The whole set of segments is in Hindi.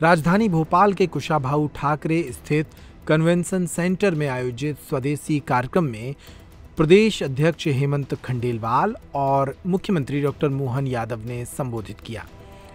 राजधानी भोपाल के कुशाभाऊ ठाकरे स्थित कन्वेंशन सेंटर में आयोजित स्वदेशी कार्यक्रम में प्रदेश अध्यक्ष हेमंत खंडेलवाल और मुख्यमंत्री डॉक्टर मोहन यादव ने संबोधित किया।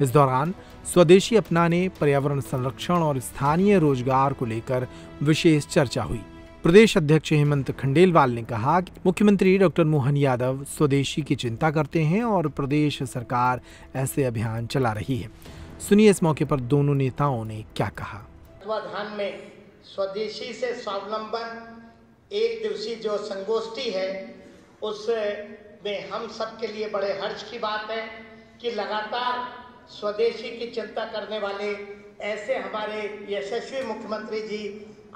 इस दौरान स्वदेशी अपनाने, पर्यावरण संरक्षण और स्थानीय रोजगार को लेकर विशेष चर्चा हुई। प्रदेश अध्यक्ष हेमंत खंडेलवाल ने कहा कि मुख्यमंत्री डॉक्टर मोहन यादव स्वदेशी की चिंता करते हैं और प्रदेश सरकार ऐसे अभियान चला रही है। सुनिए इस मौके पर दोनों नेताओं ने क्या कहा। तत्वाधान में स्वदेशी से स्वावलंबन एक दिवसीय जो संगोष्ठी है, उसमें हम सबके लिए बड़े हर्ष की बात है कि लगातार स्वदेशी की चिंता करने वाले ऐसे हमारे यशस्वी मुख्यमंत्री जी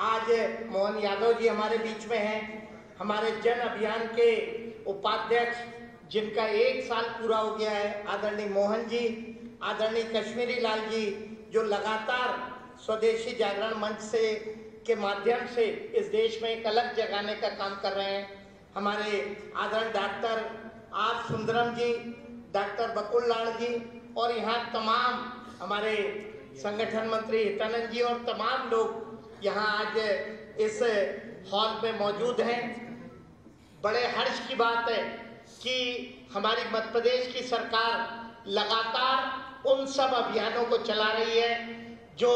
आज मोहन यादव जी हमारे बीच में हैं। हमारे जन अभियान के उपाध्यक्ष जिनका 1 साल पूरा हो गया है, आदरणीय मोहन जी, आदरणीय कश्मीरी लाल जी, जो लगातार स्वदेशी जागरण मंच से के माध्यम से इस देश में एक अलग जगाने का काम कर रहे हैं। हमारे आदरणीय डॉक्टर आर सुंदरम जी, डॉक्टर बकुल लाल जी और यहाँ तमाम हमारे संगठन मंत्री हितानंद जी और तमाम लोग यहाँ आज इस हॉल में मौजूद हैं। बड़े हर्ष की बात है कि हमारी मध्य प्रदेश की सरकार लगातार उन सब अभियानों को चला रही है जो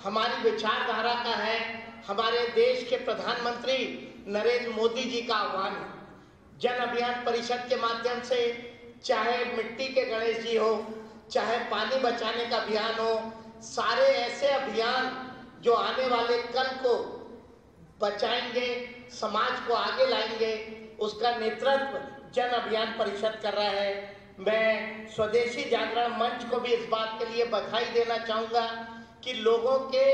हमारी विचारधारा का है। हमारे देश के प्रधानमंत्री नरेंद्र मोदी जी का आह्वान है। जन अभियान परिषद के माध्यम से चाहे मिट्टी के गणेश जी हो, चाहे पानी बचाने का अभियान हो, सारे ऐसे अभियान जो आने वाले कल को बचाएंगे, समाज को आगे लाएंगे, उसका नेतृत्व जन अभियान परिषद कर रहा है। मैं स्वदेशी जागरण मंच को भी इस बात के लिए बधाई देना चाहूँगा कि लोगों के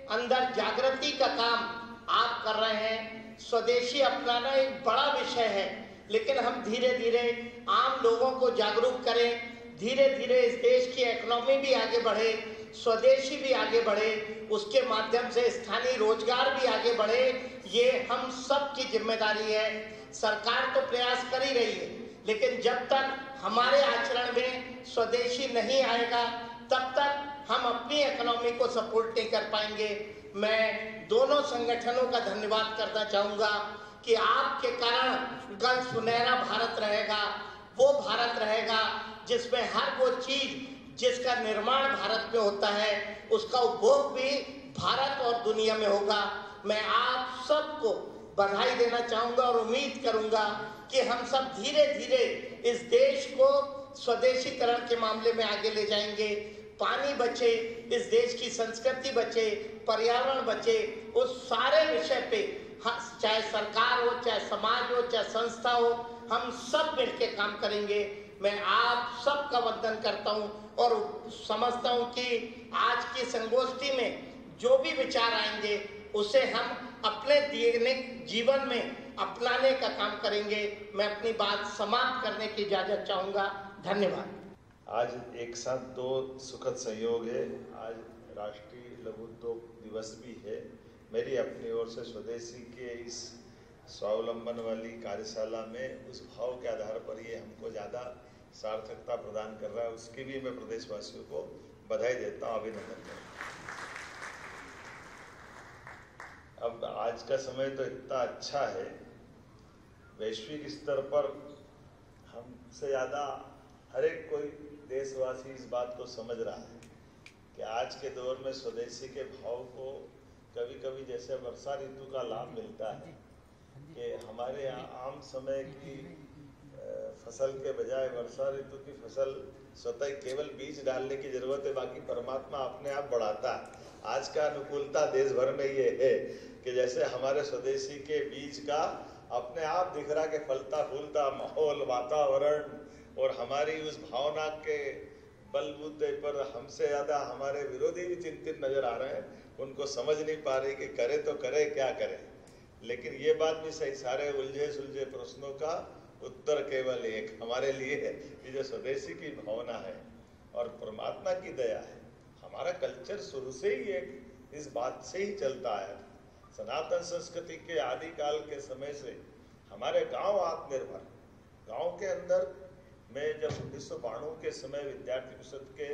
अंदर जागृति का काम आप कर रहे हैं। स्वदेशी अपनाना एक बड़ा विषय है, लेकिन हम धीरे धीरे आम लोगों को जागरूक करें, धीरे धीरे इस देश की इकोनॉमी भी आगे बढ़े, स्वदेशी भी आगे बढ़े, उसके माध्यम से स्थानीय रोजगार भी आगे बढ़े। ये हम सब की जिम्मेदारी है। सरकार तो प्रयास कर ही रही है, लेकिन जब तक हमारे आचरण में स्वदेशी नहीं आएगा तब तक हम अपनी इकोनॉमी को सपोर्ट नहीं कर पाएंगे। मैं दोनों संगठनों का धन्यवाद करना चाहूँगा कि आपके कारण कल सुनहरा भारत रहेगा, वो भारत रहेगा जिसमें हर वो चीज जिसका निर्माण भारत में होता है उसका उपभोग भी भारत और दुनिया में होगा। मैं आप सबको बधाई देना चाहूँगा और उम्मीद करूँगा कि हम सब धीरे धीरे इस देश को स्वदेशीकरण के मामले में आगे ले जाएंगे। पानी बचे, इस देश की संस्कृति बचे, पर्यावरण बचे, उस सारे विषय पे चाहे सरकार हो, चाहे समाज हो, चाहे संस्था हो, हम सब मिलकर काम करेंगे। मैं आप सबका वंदन करता हूं और समझता हूं कि आज की संगोष्ठी में जो भी विचार आएंगे उसे हम अपने दैनिक जीवन में अपनाने का काम करेंगे। मैं अपनी बात समाप्त करने की इजाजत चाहूंगा। धन्यवाद। आज एक साथ 2 सुखद संयोग है। आज राष्ट्रीय लघु उद्योग दिवस भी है। मेरी अपनी ओर से स्वदेशी के इस स्वावलंबन वाली कार्यशाला में उस भाव के आधार पर ये हमको ज़्यादा सार्थकता प्रदान कर रहा है, उसकी भी मैं प्रदेशवासियों को बधाई देता हूँ, अभिनंदन करता हूँ। अब आज का समय तो इतना अच्छा है, वैश्विक स्तर पर हमसे ज़्यादा हर एक कोई देशवासी इस बात को समझ रहा है कि आज के दौर में स्वदेशी के भाव को कभी कभी जैसे वर्षा ऋतु का लाभ मिलता है कि हमारे यहाँ आम समय की फसल के बजाय वर्षा ऋतु की फसल स्वतः केवल बीज डालने की जरूरत है, बाकी परमात्मा अपने आप बढ़ाता है। आज का अनुकूलता देश भर में ये है कि जैसे हमारे स्वदेशी के बीज का अपने आप दिख रहा कि फलता फूलता माहौल, वातावरण और हमारी उस भावना के बलबूते पर हमसे ज़्यादा हमारे विरोधी भी चिंतित नजर आ रहे हैं। उनको समझ नहीं पा रहे कि करे तो करे क्या करें। लेकिन ये बात भी सही, सारे उलझे सुलझे प्रश्नों का उत्तर केवल एक हमारे लिए है कि जो स्वदेशी की भावना है और परमात्मा की दया है। हमारा कल्चर शुरू से ही एक इस बात से ही चलता आया था। सनातन संस्कृति के आदिकाल के समय से हमारे गांव आत्मनिर्भर, गांव के अंदर मैं जब 1992 के समय विद्यार्थी परिषद के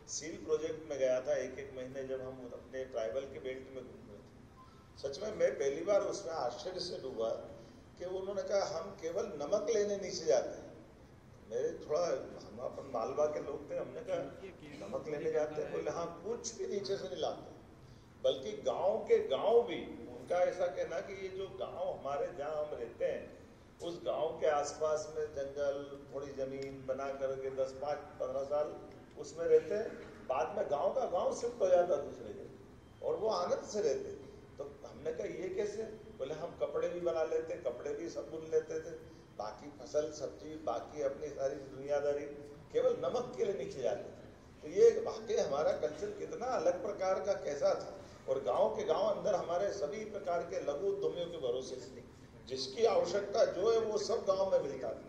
सील प्रोजेक्ट में गया था, एक महीने जब हम अपने ट्राइबल के बेल्ट में घूम रहे थे। सच में मैं पहली बार उसमें आश्चर्य से डूबा कि उन्होंने कहा हम केवल नमक लेने नीचे जाते हैं। मेरे थोड़ा, हम अपन मालवा के लोग थे, हमने कहा नमक लेने जाते हैं? बोले हाँ, कुछ भी नीचे से नहीं लाते, बल्कि गांव के गांव भी, उनका ऐसा कहना कि ये जो गांव हमारे जहाँ हम रहते हैं, उस गांव के आसपास में जंगल, थोड़ी जमीन बना करके 10-15 साल उसमें रहते हैं, बाद में गांव का गांव शिफ्ट हो जाता दूसरे जगह और वो आनंद से रहते। तो हमने कहा ये कैसे? बोले हम कपड़े भी बना लेते, कपड़े भी सब बुन लेते थे, बाकी फसल सब्जी, बाकी अपनी सारी दुनियादारी, केवल नमक के लिए नीचे जाते थे। तो ये वाकई हमारा कल्चर कितना अलग प्रकार का कैसा था। और गांव के गांव अंदर हमारे सभी प्रकार के लघु उद्यमियों के भरोसे से जिसकी आवश्यकता जो है वो सब गांव में मिलता था।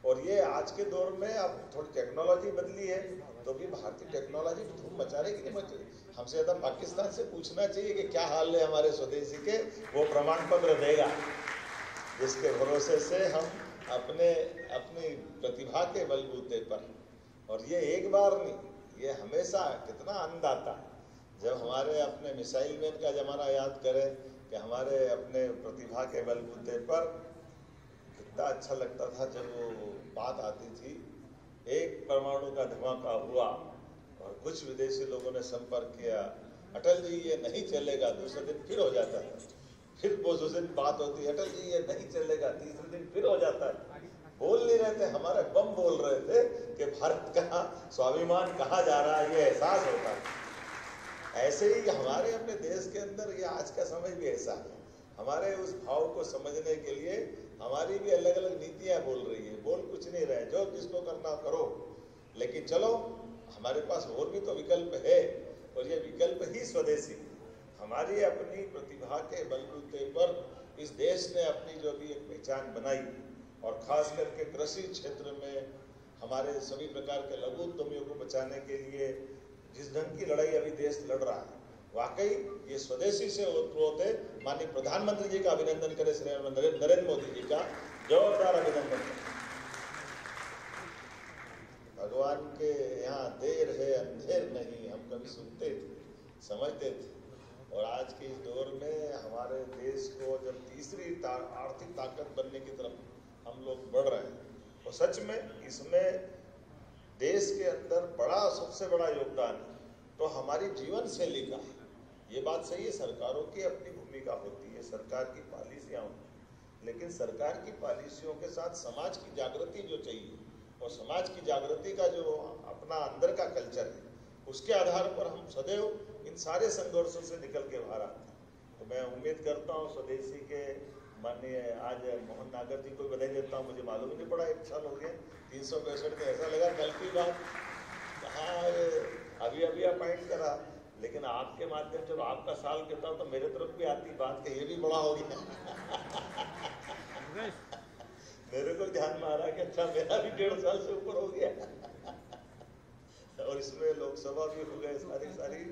और ये आज के दौर में अब थोड़ी टेक्नोलॉजी बदली है, तो भी भारतीय टेक्नोलॉजी धूम मचा रही कि नहीं मचा रही? हमसे ज़्यादा पाकिस्तान से पूछना चाहिए कि क्या हाल है हमारे स्वदेशी के, वो प्रमाण पत्र देगा जिसके भरोसे से हम अपनी प्रतिभा के बलबूते पर, और ये एक बार नहीं, ये हमेशा कितना आनंद आता है जब हमारे अपने मिसाइल मैन का जमाना याद करें कि हमारे अपने प्रतिभा के बलबूते पर कितना अच्छा लगता था जब वो बात आती थी, एक परमाणु का धमाका हुआ और कुछ विदेशी लोगों ने संपर्क किया, अटल जी ये नहीं चलेगा, दूसरे दिन फिर हो जाता है, फिर वो दूसरे दिन बात होती है, अटल जी ये नहीं चलेगा, तीसरे दिन फिर हो जाता है। बोल नहीं रहे थे, हमारे बम बोल रहे थे कि भारत का स्वाभिमान कहाँ जा रहा है, ये एहसास होता है। ऐसे ही हमारे अपने देश के अंदर ये आज का समय भी ऐसा है। हमारे उस भाव को समझने के लिए हमारी भी अलग अलग नीतियां बोल रही है, बोल कुछ नहीं रहे, जो जिसको करना करो, लेकिन चलो हमारे पास और भी तो विकल्प है, और ये विकल्प ही स्वदेशी। हमारी अपनी प्रतिभा के बलबूते पर इस देश ने अपनी जो भी एक पहचान बनाई, और खास करके कृषि क्षेत्र में हमारे सभी प्रकार के लघु उद्यमियों को बचाने के लिए जिस ढंग की लड़ाई अभी देश लड़ रहा है, वाकई ये स्वदेशी से ओतप्रोत है। माननीय प्रधानमंत्री जी का अभिनंदन करें, श्री नरेंद्र मोदी जी का जोरदार अभिनंदन करें। भगवान के यहाँ देर है अंधेर नहीं, हम कभी सुनते थे, समझते थे, और आज के इस दौर में हमारे देश को जब तीसरी आर्थिक ताकत बनने की तरफ हम लोग बढ़ रहे हैं, और सच में इसमें देश के अंदर सबसे बड़ा योगदान तो हमारी जीवन शैली का है। ये बात सही है, सरकारों की अपनी भूमिका होती है, सरकार की पॉलिसियाँ होती हैं, लेकिन सरकार की पॉलिसियों के साथ समाज की जागृति जो चाहिए, और समाज की जागृति का जो अपना अंदर का कल्चर है, उसके आधार पर हम सदैव इन सारे संघर्षों से निकल के बाहर आते हैं। तो मैं उम्मीद करता हूँ स्वदेशी के माननीय आज मोहन नागर जी को बधाई देता हूँ। मुझे मालूम ही नहीं पड़ा, 1 साल हो गया 365 में, ऐसा लगा कल की बात, हाँ अभी अपॉइंट करा, लेकिन आपके माध्यम जब आपका साल कहता हूँ तो मेरे तरफ भी आती बात कि ये भी बड़ा हो गया। मेरे को ध्यान में आ रहा कि अच्छा मेरा भी 1.5 साल से ऊपर हो गया। और इसमें लोकसभा भी हो गए, सारी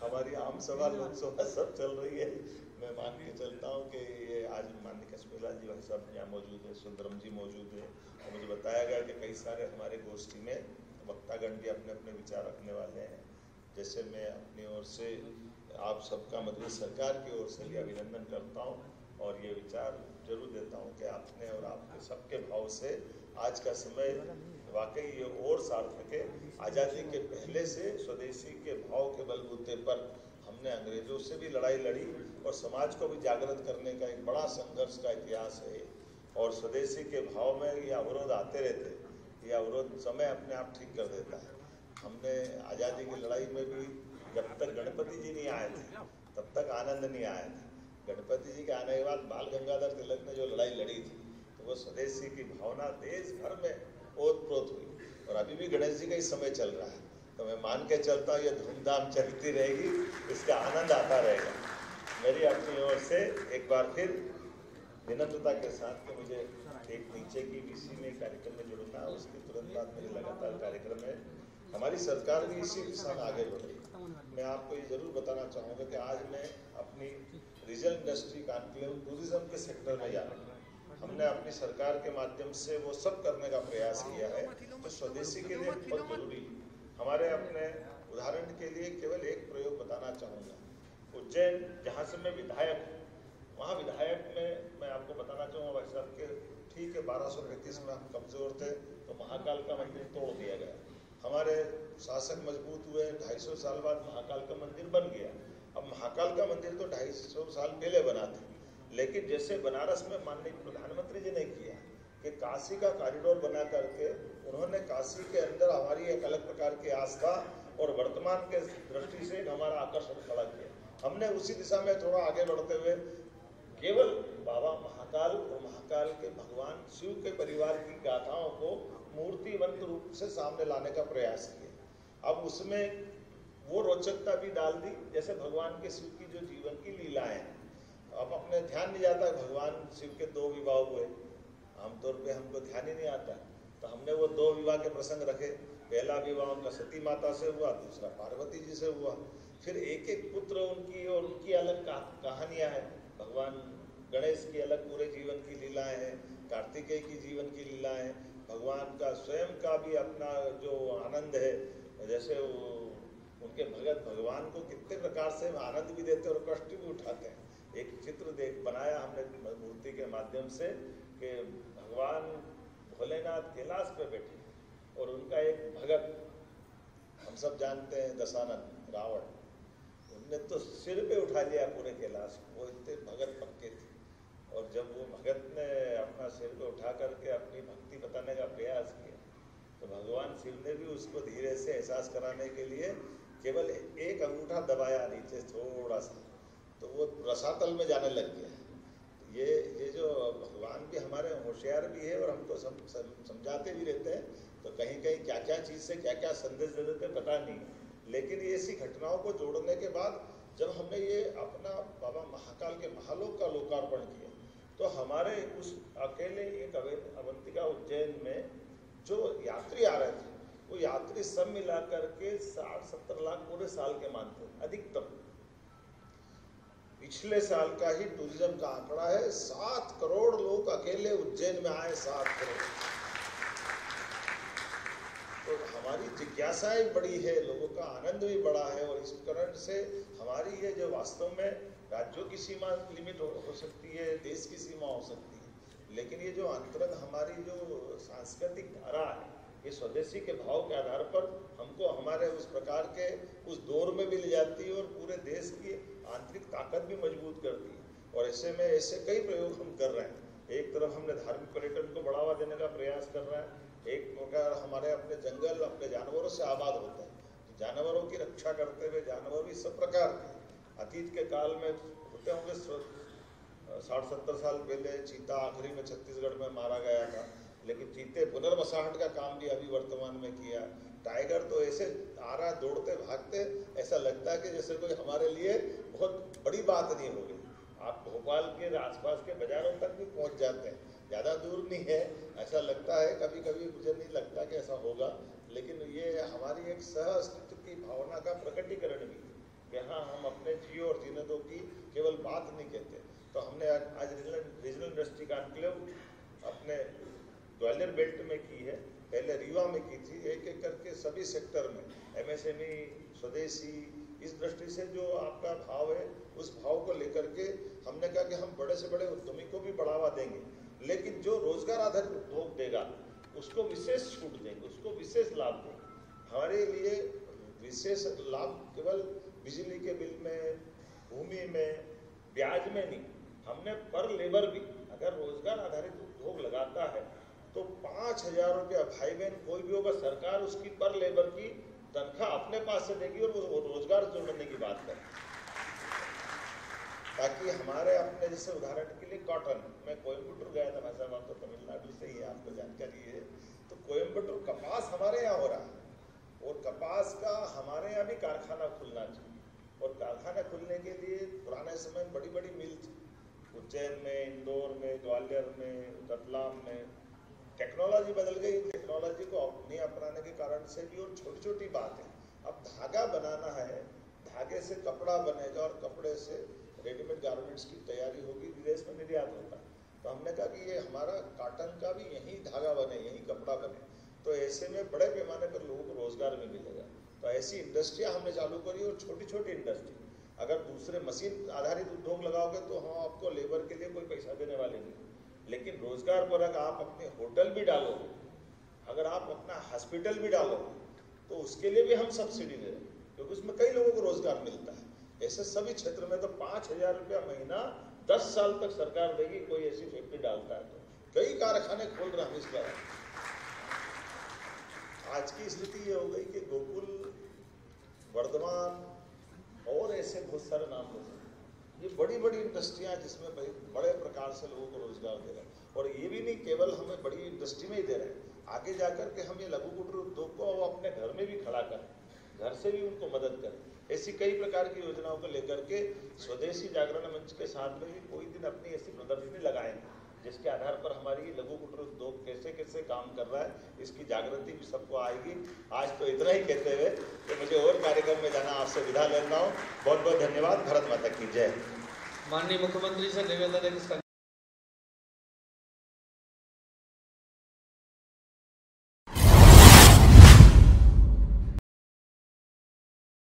हमारी आम सभा लोकसभा सब चल रही है। मैं मान के चलता हूँ कि ये आज माननीय कश्मीरलाल जी भाई साहब यहाँ मौजूद है, सुंदरम जी मौजूद है, और मुझे बताया गया कि कई सारे हमारे गोष्ठी में वक्तागण भी अपने अपने विचार रखने वाले हैं। जैसे मैं अपनी ओर से आप सबका मतलब सरकार की ओर से भी अभिनंदन करता हूँ, और ये विचार जरूर देता हूँ कि आपने और आपके सबके भाव से आज का समय वाकई ये और सार्थक है। आज़ादी के पहले से स्वदेशी के भाव के बलबूते पर हमने अंग्रेजों से भी लड़ाई लड़ी, और समाज को भी जागृत करने का एक बड़ा संघर्ष का इतिहास है। और स्वदेशी के भाव में ये अवरोध आते रहते, ये अवरोध समय अपने आप ठीक कर देता है। हमने आज़ादी की लड़ाई में भी जब तक गणपति जी नहीं आए थे तब तक आनंद नहीं आया था। गणपति जी के आने के बाद बाल गंगाधर तिलक ने जो लड़ाई लड़ी थी, तो वो स्वदेशी की भावना देश भर में ओतप्रोत हुई, और अभी भी गणेश जी का ही समय चल रहा है। तो मैं मान के चलता हूँ ये धूमधाम चलती रहेगी, इसका आनंद आता रहेगा। मेरी अपनी ओर से एक बार फिर विनम्रता के साथ कि मुझे एक नीचे की बीसी में कार्यक्रम में जुड़ना, उसके तुरंत बाद मेरे लगातार कार्यक्रम है। हमारी सरकार भी इसी दिशा में आगे बढ़ रही है। मैं आपको ये जरूर बताना चाहूँगा कि आज मैं अपनी रीजनल इंडस्ट्री कॉन्क्लेव टूरिज्म के सेक्टर में जा रहा हूँ। हमने अपनी सरकार के माध्यम से वो सब करने का प्रयास किया है जो स्वदेशी के लिए बहुत जरूरी है। हमारे अपने उदाहरण के लिए केवल एक प्रयोग बताना चाहूँगा। उज्जैन, जहाँ से मैं विधायक हूँ, वहाँ विधायक में मैं आपको बताना चाहूँगा भाई साहब के ठीक है 1233 में हम कमज़ोर थे तो महाकाल का मंदिर तोड़ दिया गया। हमारे शासक मजबूत हुए, 250 साल बाद महाकाल का मंदिर बन गया। अब महाकाल का मंदिर तो 250 साल पहले बना था, लेकिन जैसे बनारस में माननीय प्रधानमंत्री जी ने किया कि काशी का कॉरिडोर बना करके उन्होंने काशी के अंदर हमारी एक अलग प्रकार की आस्था और वर्तमान के दृष्टि से एक हमारा आकर्षण खड़ा किया। हमने उसी दिशा में थोड़ा आगे बढ़ते हुए केवल बाबा महाकाल और महाकाल के भगवान शिव के परिवार की गाथाओं को मूर्तिवंत रूप से सामने लाने का प्रयास किया। अब उसमें वो रोचकता भी डाल दी जैसे भगवान के शिव की जो जीवन की लीलाएं हैं। अब अपने ध्यान नहीं जाता भगवान शिव के 2 विवाह हुए, आमतौर पे हमको ध्यान ही नहीं आता, तो हमने वो 2 विवाह के प्रसंग रखे। पहला विवाह उनका सती माता से हुआ, दूसरा पार्वती जी से हुआ। फिर एक एक पुत्र उनकी और उनकी अलग कहानियां हैं। भगवान गणेश की अलग पूरे जीवन की लीलाएं हैं, कार्तिकेय की जीवन की लीलाएं हैं, भगवान का स्वयं का भी अपना जो आनंद है, जैसे उनके भगत भगवान को कितने प्रकार से आनंद भी देते और कष्ट भी उठाते हैं। एक चित्र बनाया हमने मूर्ति के माध्यम से कि भगवान भोलेनाथ कैलाश पे बैठे और उनका एक भगत, हम सब जानते हैं दशानन रावण, उनने तो सिर पे उठा लिया पूरे कैलाश, वो इतने भगत पक्के थे। और जब वो भगत ने अपना सिर पे उठा करके अपनी भक्ति बताने का प्रयास किया तो भगवान शिव ने भी उसको धीरे से एहसास कराने के लिए केवल एक अंगूठा दबाया नीचे थोड़ा सा, तो वो रसातल में जाने लग गया। ये जो भगवान भी हमारे होशियार भी है और हमको समझाते भी रहते हैं, तो कहीं कहीं क्या क्या चीज़ से क्या क्या संदेश दे देते हैं पता नहीं। लेकिन ऐसी घटनाओं को जोड़ने के बाद जब हमने ये अपना बाबा महाकाल के महालोक का लोकार्पण किया तो हमारे उस अकेले एक अवंतिका उज्जैन में जो यात्री आ रहे थे वो यात्री सब मिला करके 60-70 लाख पूरे साल के मानते हैं अधिकतम। पिछले साल का ही टूरिज्म का आंकड़ा है 7 करोड़ लोग अकेले उज्जैन में आए, 7 करोड़। तो हमारी जिज्ञासाएं बड़ी है, लोगों का आनंद भी बड़ा है और इस कारण से हमारी ये जो वास्तव में राज्यों की सीमा लिमिट हो सकती है, देश की सीमा हो सकती है, लेकिन ये जो अंतरंग हमारी जो सांस्कृतिक धारा है ये स्वदेशी के भाव के आधार पर हमको हमारे उस प्रकार के उस दौर में भी ले जाती है और पूरे देश की आंतरिक ताकत भी मजबूत करती है। और ऐसे में ऐसे कई प्रयोग हम कर रहे हैं। एक तरफ हमने धार्मिक पर्यटन को बढ़ावा देने का प्रयास कर रहे हैं, एक प्रकार हमारे अपने जंगल अपने जानवरों से आबाद होते हैं, तो जानवरों की रक्षा करते हुए जानवर भी सब प्रकार के अतीत के काल में होते होंगे 60-70 साल पहले चीता आखिरी में छत्तीसगढ़ में मारा गया था, लेकिन चीते पुनर्वसाहट का काम भी अभी वर्तमान में किया। टाइगर तो ऐसे आ रहा दौड़ते भागते, ऐसा लगता है कि जैसे कोई हमारे लिए बहुत बड़ी बात नहीं हो गई। आप भोपाल के आसपास के बाजारों तक भी पहुंच जाते हैं, ज़्यादा दूर नहीं है, ऐसा लगता है। कभी कभी मुझे नहीं लगता कि ऐसा होगा, लेकिन ये हमारी एक सह अस्तित्व की भावना का प्रकटीकरण भी है कि हाँ हम अपने जियो और जीने दो की केवल बात नहीं कहते। तो हमने आज रीजनल इंडस्ट्री कॉन्क्लेव अपने ग्वालियर बेल्ट में की है, पहले रीवा में की थी, एक एक करके सभी सेक्टर में MSME स्वदेशी इस दृष्टि से जो आपका भाव है उस भाव को लेकर के हमने कहा कि हम बड़े से बड़े उद्यमी को भी बढ़ावा देंगे, लेकिन जो रोजगार आधारित उद्योग देगा उसको विशेष छूट देंगे, उसको विशेष लाभ देंगे। हमारे लिए विशेष लाभ केवल बिजली के बिल में, भूमि में, ब्याज में नहीं, हमने पर लेबर भी अगर रोजगार आधारित उद्योग लगाता है तो 5,000 रुपया भाई बहन कोई भी होगा, सरकार उसकी पर लेबर की तनख्वाह अपने पास से देगी और वो रोजगार जोड़ने की बात करें। ताकि हमारे अपने जैसे उदाहरण के लिए कॉटन, मैं कोयम्बटूर गया था, भाई साहब तो तमिलनाडु से ही है, आपको जानकारी है, तो कोयम्बटूर कपास हमारे यहाँ हो रहा है और कपास का हमारे यहाँ भी कारखाना खुलना चाहिए। और कारखाना खुलने के लिए पुराने समय में बड़ी बड़ी मिल थी, उज्जैन में, इंदौर में, ग्वालियर में, रतलाम में। टेक्नोलॉजी बदल गई, टेक्नोलॉजी को नहीं अपनाने के कारण से भी, और छोटी छोटी बात है, अब धागा बनाना है, धागे से कपड़ा बनेगा और कपड़े से रेडीमेड गारमेंट्स की तैयारी होगी, विदेश में निर्यात होता है। तो हमने कहा कि ये हमारा कॉटन का भी यही धागा बने, यही कपड़ा बने, तो ऐसे में बड़े पैमाने पर लोगों को रोजगार भी मिलेगा। तो ऐसी इंडस्ट्रियां हमने चालू करी और छोटी छोटी इंडस्ट्री, अगर दूसरे मशीन आधारित उद्योग लगाओगे तो हम आपको लेबर के लिए कोई पैसा देने वाले नहीं, लेकिन रोजगार पर अगर आप अपने होटल भी डालोगे, अगर आप अपना हॉस्पिटल भी डालोगे, तो उसके लिए भी हम सब्सिडी दे रहे हैं, क्योंकि उसमें कई लोगों को रोजगार मिलता है। ऐसे सभी क्षेत्र में तो 5,000 रुपया महीना 10 साल तक सरकार देगी, कोई ऐसी फैक्ट्री डालता है तो। कई कारखाने खोल रहे हैं इस बार। आज की स्थिति ये हो गई कि गोकुल, वर्धमान और ऐसे बहुत सारे नाम ले सकते, ये बड़ी बड़ी इंडस्ट्रियां जिसमें बड़े प्रकार से लोगों को रोजगार दे रहे हैं। और ये भी नहीं केवल हमें बड़ी इंडस्ट्री में ही दे रहे हैं, आगे जाकर के हम ये लघु कुटीर उद्योग को अपने घर में भी खड़ा करें, घर से भी उनको मदद करें। ऐसी कई प्रकार की योजनाओं को लेकर के स्वदेशी जागरण मंच के साथ में भी कोई दिन अपनी ऐसी प्रदर्शनी लगाएंगे, जिसके आधार पर हमारी लघु कुटीर उद्योग कैसे कैसे काम कर रहा है, इसकी जागृति भी सबको आएगी। आज तो इतना ही कहते हुए कि मुझे और कार्यक्रम में जाना, आपसे विदा लेता हूँ। बहुत बहुत धन्यवाद। भारत माता की जय। माननीय मुख्यमंत्री से निवेदन है